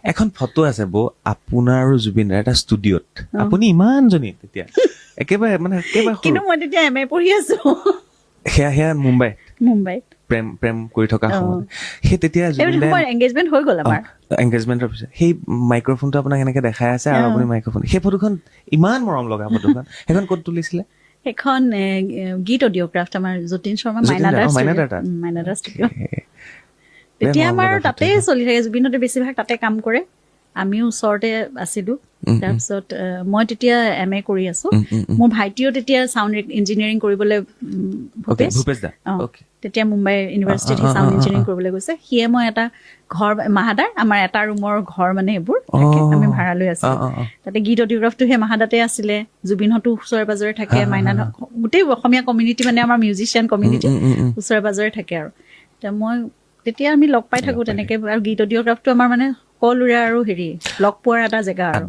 এখন ফটো আছে বৌ আপোনাৰ আৰু জুবিন দাৰ এটা ষ্টুডিঅ'ত আপুনি ইমানজনী তেতিয়া একেবাৰে মানে একেবাৰে কিন্তু মই তেতিয়া MA পঢ়ি আছো সেয়া মুম্বাইত প্ৰেম কৰি থকা সময়ত সেই তেতিয়া জুবিন দাই এংগেজমেণ্ট হৈ গ'ল আমাৰ এংগেজমেণ্টৰ পিছত সেই মাইক্ৰফোনটো আপোনাক এনেকে দেখাই আছে আৰু আপুনি মাইক্ৰফোন সেই ফটোখন ইমান মৰম লগা ফটোখন সেইখন ক'ত তুলিছিলে সেইখন গীত অডিঅ'গ্ৰাফ আমাৰ যতীন শৰ্মা মাইনাদাৰ ষ্টুডিঅ' তেতিয়া আমাৰ তাতেই চলি থাকে জুবিনহঁতে বেছিভাগ তাতে কাম কৰে আমিও ওচৰতে আছিলো তাৰপিছত মই তেতিয়া MA কৰি আছো মোৰ ভাইটিও তেতিয়া চাউণ্ড ইঞ্জিনিয়াৰিং কৰিবলৈ ভূপেশ দা তেতিয়া মুম্বাই ইউনিভাৰ্চিটিত চাউণ্ড ইঞ্জিনিয়াৰিং কৰিবলৈ গৈছে সিয়ে মই এটা ঘৰ মাহাদাৰ আমাৰ এটা ৰুমৰ ঘৰ মানে এইবোৰ আমি ভাড়া লৈ আছিলো তাতে গীত অডিঅ'গ্ৰাফটো সেই মাহাদাতে আছিলে জুবিনহঁতো ওচৰে পাজৰে থাকে মাইনা গোটেই অসমীয়া কমিউনিটি মানে আমাৰ মিউজিচিয়ান কমিউনিটি ওচৰে পাজৰে থাকে আৰু মই তেতিয়া আমি লগ পাই থাকো তেনেকে আৰু গীত অডিঅ'গ্ৰাফটো আমাৰ মানে সকলোৰে আৰু লগ পোৱাৰ এটা জেগা আৰু